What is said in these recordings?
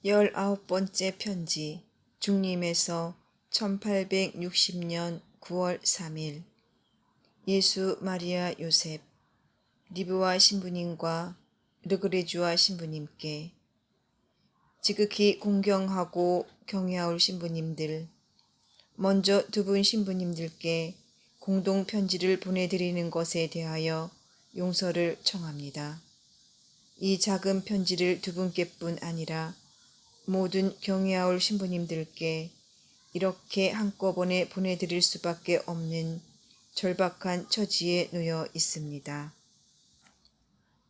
19번째 편지 중림에서 1860년 9월 3일 예수 마리아 요셉 리브와 신부님과 르그레주아 신부님께 지극히 공경하고 경외하올 신부님들, 먼저 두 분 신부님들께 공동 편지를 보내드리는 것에 대하여 용서를 청합니다. 이 작은 편지를 두 분께뿐 아니라 모든 경외하올 신부님들께 이렇게 한꺼번에 보내드릴 수밖에 없는 절박한 처지에 놓여 있습니다.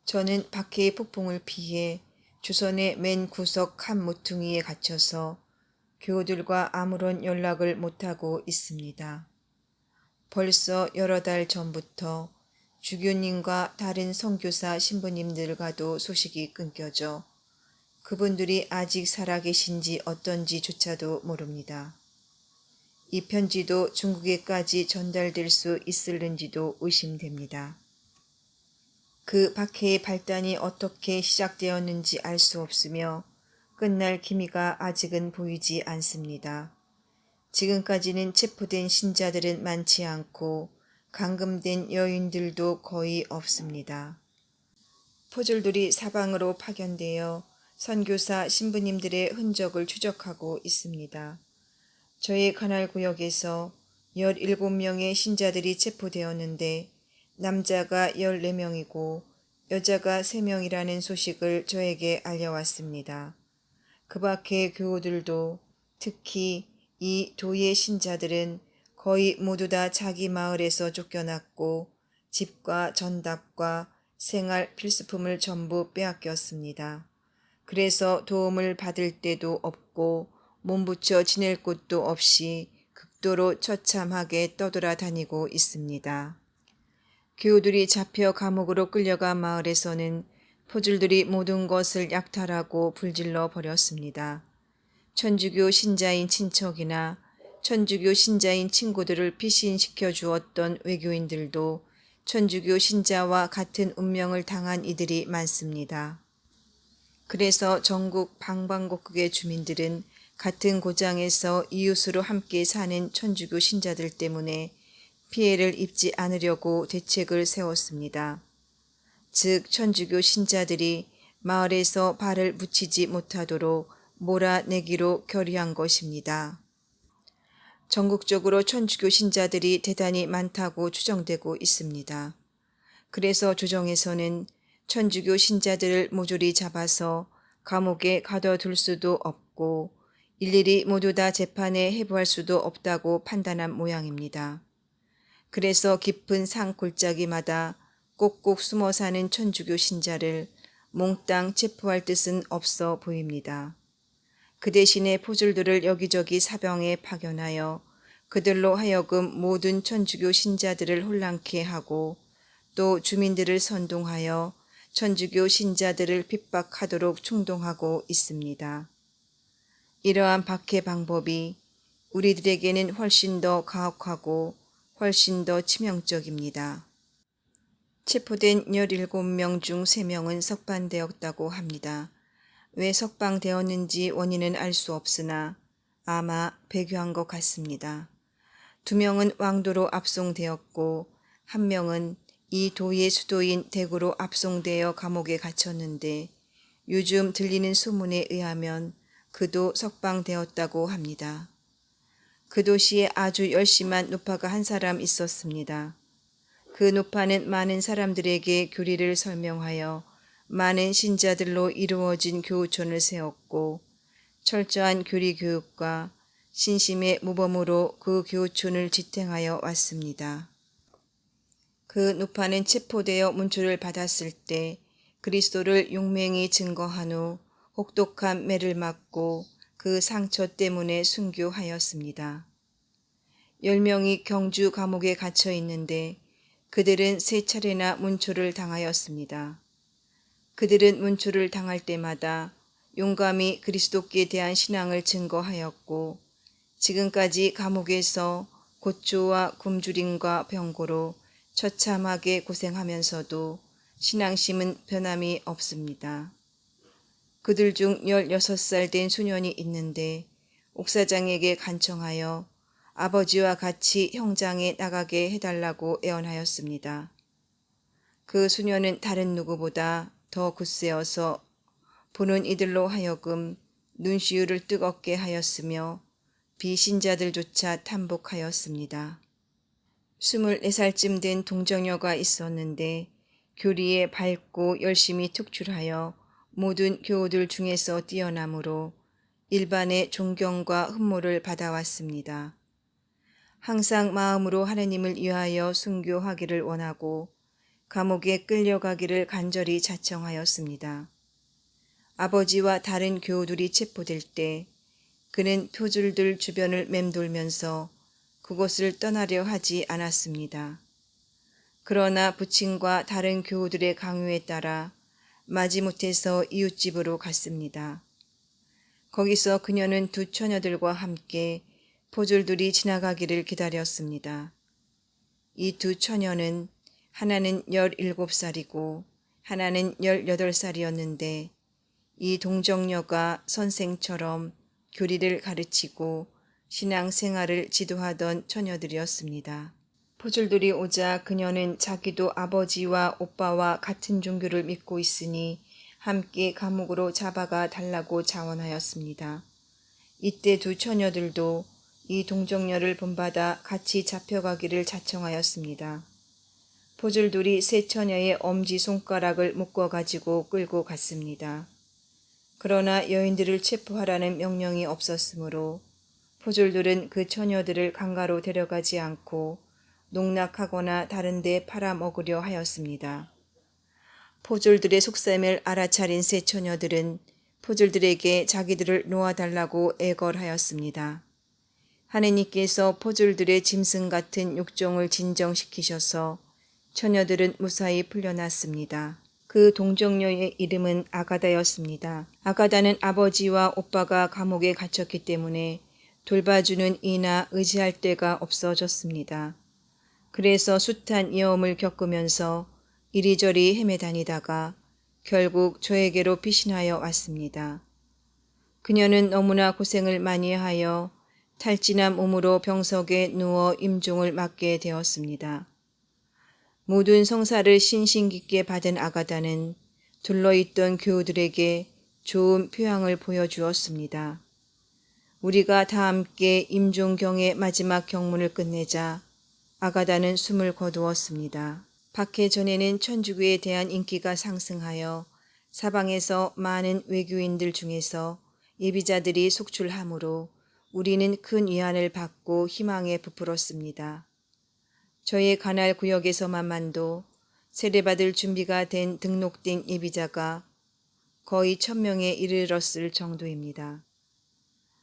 저는 박해의 폭풍을 피해 조선의 맨 구석 한 모퉁이에 갇혀서 교우들과 아무런 연락을 못하고 있습니다. 벌써 여러 달 전부터 주교님과 다른 선교사 신부님들과도 소식이 끊겨져 그분들이 아직 살아계신지 어떤지조차도 모릅니다. 이 편지도 중국에까지 전달될 수 있을는지도 의심됩니다. 그 박해의 발단이 어떻게 시작되었는지 알 수 없으며 끝날 기미가 아직은 보이지 않습니다. 지금까지는 체포된 신자들은 많지 않고 감금된 여인들도 거의 없습니다. 포졸들이 사방으로 파견되어 선교사 신부님들의 흔적을 추적하고 있습니다. 저의 관할 구역에서 17명의 신자들이 체포되었는데 남자가 14명이고 여자가 3명이라는 소식을 저에게 알려왔습니다. 그 밖의 교우들도 특히 이 도의 신자들은 거의 모두 다 자기 마을에서 쫓겨났고 집과 전답과 생활 필수품을 전부 빼앗겼습니다. 그래서 도움을 받을 데도 없고 몸부쳐 지낼 곳도 없이 극도로 처참하게 떠돌아다니고 있습니다. 교우들이 잡혀 감옥으로 끌려간 마을에서는 포졸들이 모든 것을 약탈하고 불질러 버렸습니다. 천주교 신자인 친척이나 천주교 신자인 친구들을 피신시켜 주었던 외교인들도 천주교 신자와 같은 운명을 당한 이들이 많습니다. 그래서 전국 방방곡곡의 주민들은 같은 고장에서 이웃으로 함께 사는 천주교 신자들 때문에 피해를 입지 않으려고 대책을 세웠습니다. 즉 천주교 신자들이 마을에서 발을 붙이지 못하도록 몰아내기로 결의한 것입니다. 전국적으로 천주교 신자들이 대단히 많다고 추정되고 있습니다. 그래서 조정에서는 천주교 신자들을 모조리 잡아서 감옥에 가둬둘 수도 없고 일일이 모두 다 재판에 회부할 수도 없다고 판단한 모양입니다. 그래서 깊은 산 골짜기마다 꼭꼭 숨어 사는 천주교 신자를 몽땅 체포할 뜻은 없어 보입니다. 그 대신에 포졸들을 여기저기 사병에 파견하여 그들로 하여금 모든 천주교 신자들을 혼란케 하고 또 주민들을 선동하여 천주교 신자들을 핍박하도록 충동하고 있습니다. 이러한 박해 방법이 우리들에게는 훨씬 더 가혹하고 훨씬 더 치명적입니다. 체포된 17명 중 3명은 석방되었다고 합니다. 왜 석방되었는지 원인은 알 수 없으나 아마 배교한 것 같습니다. 2명은 왕도로 압송되었고 1명은 이 도의 수도인 대구로 압송되어 감옥에 갇혔는데 요즘 들리는 소문에 의하면 그도 석방되었다고 합니다. 그 도시에 아주 열심한 노파가 한 사람 있었습니다. 그 노파는 많은 사람들에게 교리를 설명하여 많은 신자들로 이루어진 교우촌을 세웠고 철저한 교리 교육과 신심의 모범으로 그 교우촌을 지탱하여 왔습니다. 그 노파는 체포되어 문초를 받았을 때 그리스도를 용맹히 증거한 후 혹독한 매를 맞고 그 상처 때문에 순교하였습니다. 10명이 경주 감옥에 갇혀 있는데 그들은 3차례나 문초를 당하였습니다. 그들은 문초를 당할 때마다 용감히 그리스도께 대한 신앙을 증거하였고 지금까지 감옥에서 고초와 굶주림과 병고로 처참하게 고생하면서도 신앙심은 변함이 없습니다. 그들 중 16살 된 소년이 있는데 옥사장에게 간청하여 아버지와 같이 형장에 나가게 해달라고 애원하였습니다. 그 소년은 다른 누구보다 더 굳세어서 보는 이들로 하여금 눈시울을 뜨겁게 하였으며 비신자들조차 탐복하였습니다. 24살쯤 된 동정녀가 있었는데 교리에 밝고 열심히 특출하여 모든 교우들 중에서 뛰어나므로 일반의 존경과 흠모를 받아왔습니다. 항상 마음으로 하나님을 위하여 순교하기를 원하고 감옥에 끌려가기를 간절히 자청하였습니다. 아버지와 다른 교우들이 체포될 때 그는 표줄들 주변을 맴돌면서 그곳을 떠나려 하지 않았습니다. 그러나 부친과 다른 교우들의 강요에 따라 마지못해서 이웃집으로 갔습니다. 거기서 그녀는 두 처녀들과 함께 포졸들이 지나가기를 기다렸습니다. 이 두 처녀는 하나는 17살이고 하나는 18살이었는데 이 동정녀가 선생처럼 교리를 가르치고 신앙생활을 지도하던 처녀들이었습니다. 포졸들이 오자 그녀는 자기도 아버지와 오빠와 같은 종교를 믿고 있으니 함께 감옥으로 잡아가 달라고 자원하였습니다. 이때 두 처녀들도 이 동정녀를 본받아 같이 잡혀가기를 자청하였습니다. 포졸들이 세 처녀의 엄지손가락을 묶어가지고 끌고 갔습니다. 그러나 여인들을 체포하라는 명령이 없었으므로 포졸들은 그 처녀들을 강가로 데려가지 않고 농락하거나 다른 데 팔아먹으려 하였습니다. 포졸들의 속셈을 알아차린 세 처녀들은 포졸들에게 자기들을 놓아달라고 애걸하였습니다. 하느님께서 포졸들의 짐승 같은 욕정을 진정시키셔서 처녀들은 무사히 풀려났습니다. 그 동정녀의 이름은 아가다였습니다. 아가다는 아버지와 오빠가 감옥에 갇혔기 때문에 돌봐주는 이나 의지할 데가 없어졌습니다. 그래서 숱한 위험을 겪으면서 이리저리 헤매다니다가 결국 저에게로 피신하여 왔습니다. 그녀는 너무나 고생을 많이 하여 탈진한 몸으로 병석에 누워 임종을 맞게 되었습니다. 모든 성사를 신신깊게 받은 아가다는 둘러있던 교우들에게 좋은 표양을 보여주었습니다. 우리가 다 함께 임종경의 마지막 경문을 끝내자 아가다는 숨을 거두었습니다. 박해 전에는 천주교에 대한 인기가 상승하여 사방에서 많은 외교인들 중에서 예비자들이 속출하므로 우리는 큰 위안을 받고 희망에 부풀었습니다. 저의 관할 구역에서만도 세례받을 준비가 된 등록된 예비자가 거의 1000명에 이르렀을 정도입니다.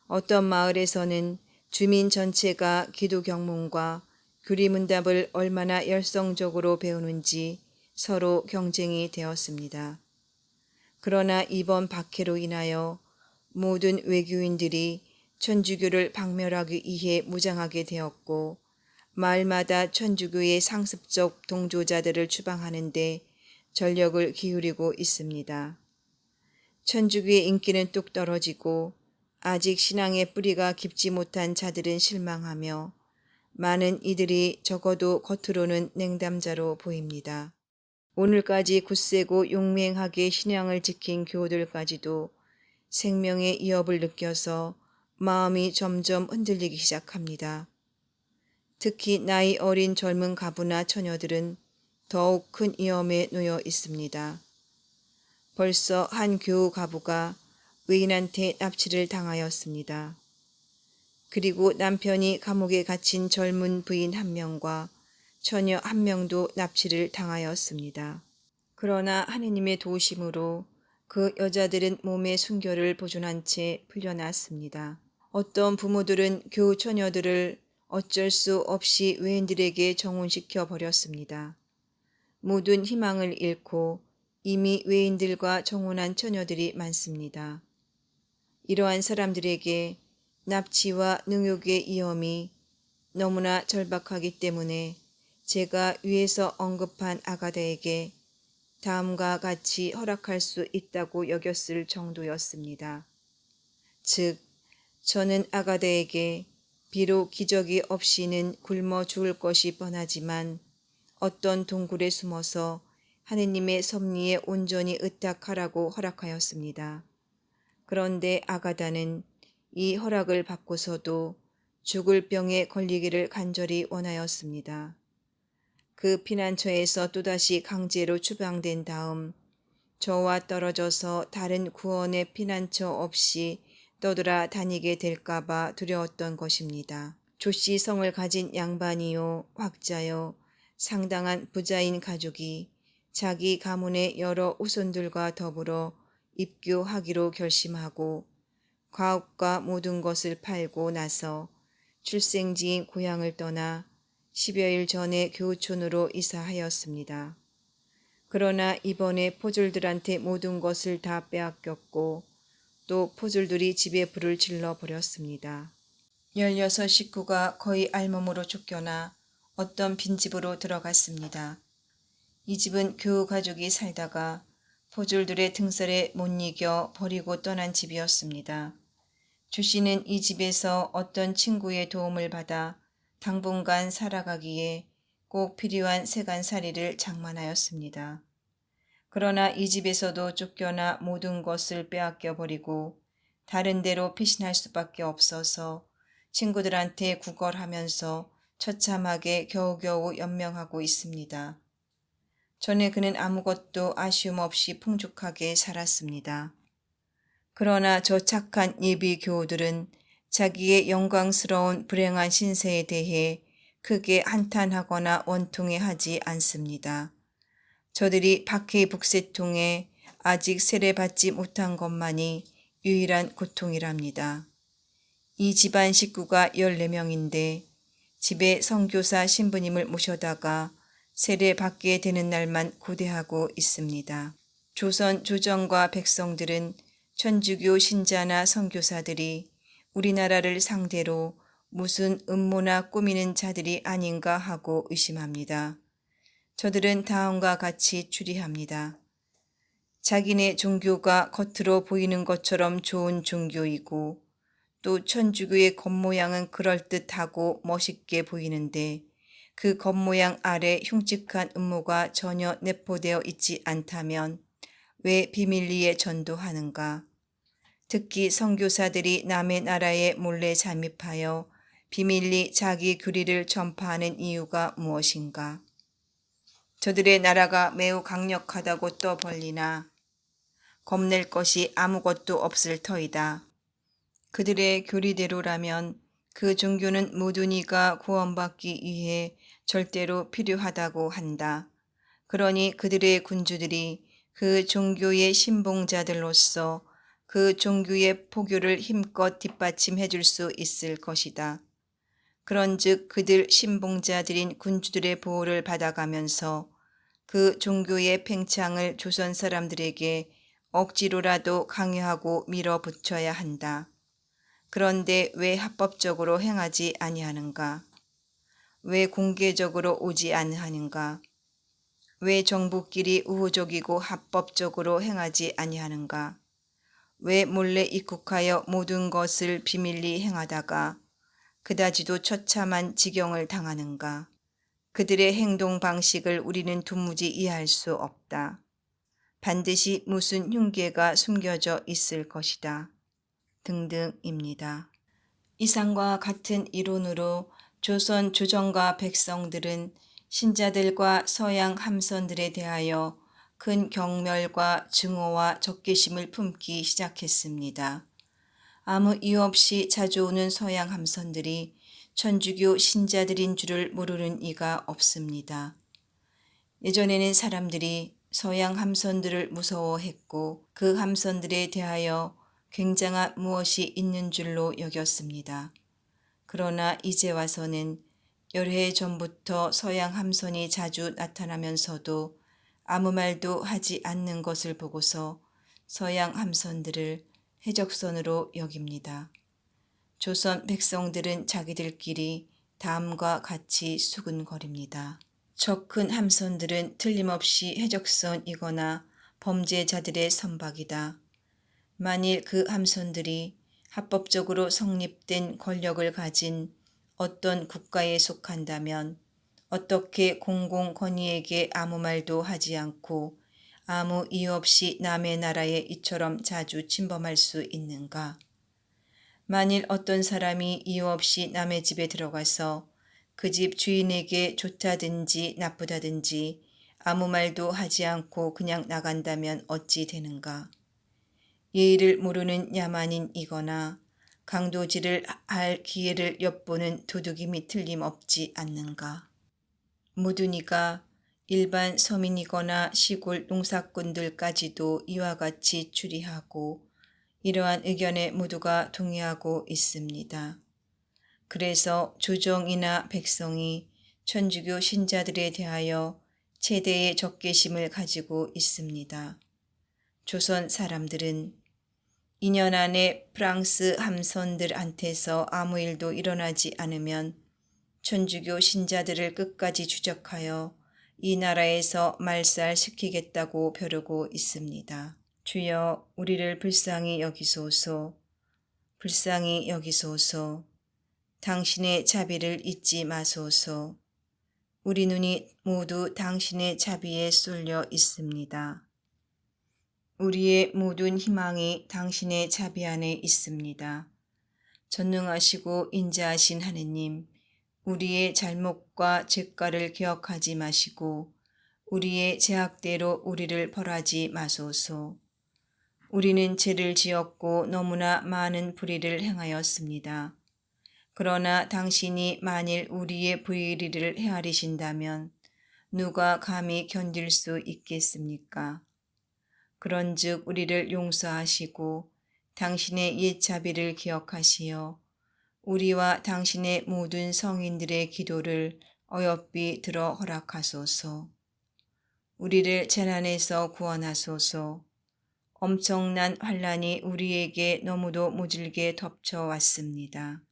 어떤 마을에서는 주민 전체가 기도 경문과 규리문답을 얼마나 열성적으로 배우는지 서로 경쟁이 되었습니다. 그러나 이번 박해로 인하여 모든 외교인들이 천주교를 박멸하기 위해 무장하게 되었고 마을마다 천주교의 상습적 동조자들을 추방하는 데 전력을 기울이고 있습니다. 천주교의 인기는 뚝 떨어지고 아직 신앙의 뿌리가 깊지 못한 자들은 실망하며 많은 이들이 적어도 겉으로는 냉담자로 보입니다. 오늘까지 굳세고 용맹하게 신앙을 지킨 교우들까지도 생명의 위협을 느껴서 마음이 점점 흔들리기 시작합니다. 특히 나이 어린 젊은 가부나 처녀들은 더욱 큰 위험에 놓여 있습니다. 벌써 한 교우 가부가 의인한테 납치를 당하였습니다. 그리고 남편이 감옥에 갇힌 젊은 부인 1명과 처녀 1명도 납치를 당하였습니다. 그러나 하느님의 도우심으로 그 여자들은 몸의 순결을 보존한 채 풀려났습니다. 어떤 부모들은 교우 처녀들을 어쩔 수 없이 외인들에게 정혼시켜 버렸습니다. 모든 희망을 잃고 이미 외인들과 정혼한 처녀들이 많습니다. 이러한 사람들에게 납치와 능욕의 위험이 너무나 절박하기 때문에 제가 위에서 언급한 아가다에게 다음과 같이 허락할 수 있다고 여겼을 정도였습니다. 즉, 저는 아가다에게 비록 기적이 없이는 굶어 죽을 것이 뻔하지만 어떤 동굴에 숨어서 하느님의 섭리에 온전히 의탁하라고 허락하였습니다. 그런데 아가다는 이 허락을 받고서도 죽을 병에 걸리기를 간절히 원하였습니다. 그 피난처에서 또다시 강제로 추방된 다음 저와 떨어져서 다른 구원의 피난처 없이 떠돌아 다니게 될까봐 두려웠던 것입니다. 조씨 성을 가진 양반이요 학자요 상당한 부자인 가족이 자기 가문의 여러 후손들과 더불어 입교하기로 결심하고 가옥과 모든 것을 팔고 나서 출생지인 고향을 떠나 10여일 전에 교우촌으로 이사하였습니다. 그러나 이번에 포졸들한테 모든 것을 다 빼앗겼고 또 포졸들이 집에 불을 질러 버렸습니다. 16 식구가 거의 알몸으로 쫓겨나 어떤 빈집으로 들어갔습니다. 이 집은 교우 가족이 살다가 포졸들의 등살에 못 이겨 버리고 떠난 집이었습니다. 주 씨는 이 집에서 어떤 친구의 도움을 받아 당분간 살아가기에 꼭 필요한 세간살이를 장만하였습니다. 그러나 이 집에서도 쫓겨나 모든 것을 빼앗겨 버리고 다른 데로 피신할 수밖에 없어서 친구들한테 구걸하면서 처참하게 겨우겨우 연명하고 있습니다. 전에 그는 아무것도 아쉬움 없이 풍족하게 살았습니다. 그러나 저 착한 예비 교우들은 자기의 영광스러운 불행한 신세에 대해 크게 한탄하거나 원통해하지 않습니다. 저들이 박해의 북새통에 아직 세례받지 못한 것만이 유일한 고통이랍니다. 이 집안 식구가 14명인데 집에 선교사 신부님을 모셔다가 세례받게 되는 날만 고대하고 있습니다. 조선 조정과 백성들은 천주교 신자나 선교사들이 우리나라를 상대로 무슨 음모나 꾸미는 자들이 아닌가 하고 의심합니다. 저들은 다음과 같이 추리합니다. 자기네 종교가 겉으로 보이는 것처럼 좋은 종교이고 또 천주교의 겉모양은 그럴듯하고 멋있게 보이는데 그 겉모양 아래 흉측한 음모가 전혀 내포되어 있지 않다면 왜 비밀리에 전도하는가? 특히 선교사들이 남의 나라에 몰래 잠입하여 비밀리 자기 교리를 전파하는 이유가 무엇인가? 저들의 나라가 매우 강력하다고 떠벌리나 겁낼 것이 아무것도 없을 터이다. 그들의 교리대로라면 그 종교는 모든 이가 구원받기 위해 절대로 필요하다고 한다. 그러니 그들의 군주들이 그 종교의 신봉자들로서 그 종교의 포교를 힘껏 뒷받침해 줄 수 있을 것이다. 그런즉 그들 신봉자들인 군주들의 보호를 받아가면서 그 종교의 팽창을 조선 사람들에게 억지로라도 강요하고 밀어붙여야 한다. 그런데 왜 합법적으로 행하지 아니하는가? 왜 공개적으로 오지 아니하는가? 왜 정부끼리 우호적이고 합법적으로 행하지 아니하는가? 왜 몰래 입국하여 모든 것을 비밀리 행하다가 그다지도 처참한 지경을 당하는가? 그들의 행동 방식을 우리는 도무지 이해할 수 없다. 반드시 무슨 흉계가 숨겨져 있을 것이다. 등등입니다. 이상과 같은 이론으로 조선 조정과 백성들은 신자들과 서양 함선들에 대하여 큰 경멸과 증오와 적개심을 품기 시작했습니다. 아무 이유 없이 자주 오는 서양 함선들이 천주교 신자들인 줄을 모르는 이가 없습니다. 예전에는 사람들이 서양 함선들을 무서워했고 그 함선들에 대하여 굉장한 무엇이 있는 줄로 여겼습니다. 그러나 이제 와서는 여러 해 전부터 서양 함선이 자주 나타나면서도 아무 말도 하지 않는 것을 보고서 서양 함선들을 해적선으로 여깁니다. 조선 백성들은 자기들끼리 다음과 같이 수군거립니다. 저 큰 함선들은 틀림없이 해적선이거나 범죄자들의 선박이다. 만일 그 함선들이 합법적으로 성립된 권력을 가진 어떤 국가에 속한다면 어떻게 공공권위에게 아무 말도 하지 않고 아무 이유 없이 남의 나라에 이처럼 자주 침범할 수 있는가? 만일 어떤 사람이 이유 없이 남의 집에 들어가서 그 집 주인에게 좋다든지 나쁘다든지 아무 말도 하지 않고 그냥 나간다면 어찌 되는가? 예의를 모르는 야만인이거나 강도질을 할 기회를 엿보는 도둑임이 틀림없지 않는가? 모든 이가 일반 서민이거나 시골 농사꾼들까지도 이와 같이 추리하고 이러한 의견에 모두가 동의하고 있습니다. 그래서 조정이나 백성이 천주교 신자들에 대하여 최대의 적개심을 가지고 있습니다. 조선 사람들은 2년 안에 프랑스 함선들한테서 아무 일도 일어나지 않으면 천주교 신자들을 끝까지 추적하여 이 나라에서 말살시키겠다고 벼르고 있습니다. 주여, 우리를 불쌍히 여기소서. 불쌍히 여기소서. 당신의 자비를 잊지 마소서. 우리 눈이 모두 당신의 자비에 쏠려 있습니다. 우리의 모든 희망이 당신의 자비 안에 있습니다. 전능하시고 인자하신 하느님, 우리의 잘못과 죄가를 기억하지 마시고 우리의 죄악대로 우리를 벌하지 마소서. 우리는 죄를 지었고 너무나 많은 불의를 행하였습니다. 그러나 당신이 만일 우리의 불의를 헤아리신다면 누가 감히 견딜 수 있겠습니까? 그런즉 우리를 용서하시고 당신의 옛 자비를 기억하시어 우리와 당신의 모든 성인들의 기도를 어여삐 들어 허락하소서. 우리를 재난에서 구원하소서. 엄청난 환란이 우리에게 너무도 모질게 덮쳐왔습니다.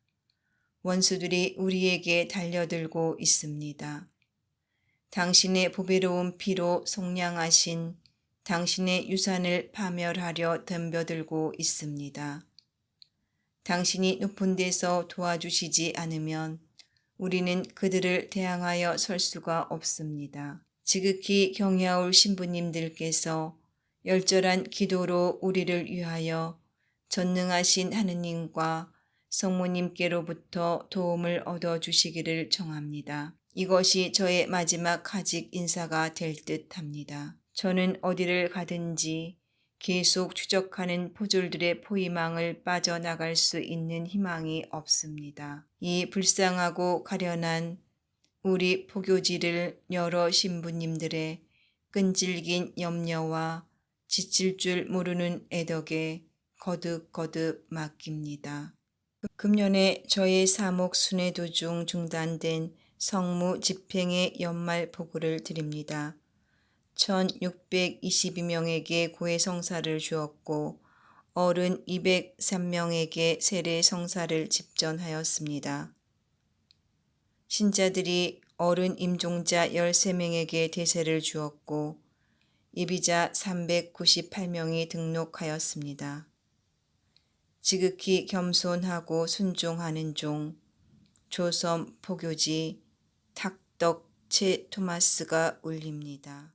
원수들이 우리에게 달려들고 있습니다. 당신의 보배로운 피로 속량하신 당신의 유산을 파멸하려 덤벼들고 있습니다. 당신이 높은 데서 도와주시지 않으면 우리는 그들을 대항하여 설 수가 없습니다. 지극히 경외할 신부님들께서 열절한 기도로 우리를 위하여 전능하신 하느님과 성모님께로부터 도움을 얻어주시기를 청합니다. 이것이 저의 마지막 하직 인사가 될 듯합니다. 저는 어디를 가든지 계속 추적하는 포졸들의 포위망을 빠져나갈 수 있는 희망이 없습니다. 이 불쌍하고 가련한 우리 포교지를 여러 신부님들의 끈질긴 염려와 지칠 줄 모르는 애덕에 거듭거듭 맡깁니다. 금년에 저의 사목 순회 도중 중단된 성무 집행의 연말 보고를 드립니다. 1622명에게 고해 성사를 주었고 어른 203명에게 세례 성사를 집전하였습니다. 신자들이 어른 임종자 13명에게 대세를 주었고 예비자 398명이 등록하였습니다. 지극히 겸손하고 순종하는 종 조선 포교지 탁덕 최 토마스가 울립니다.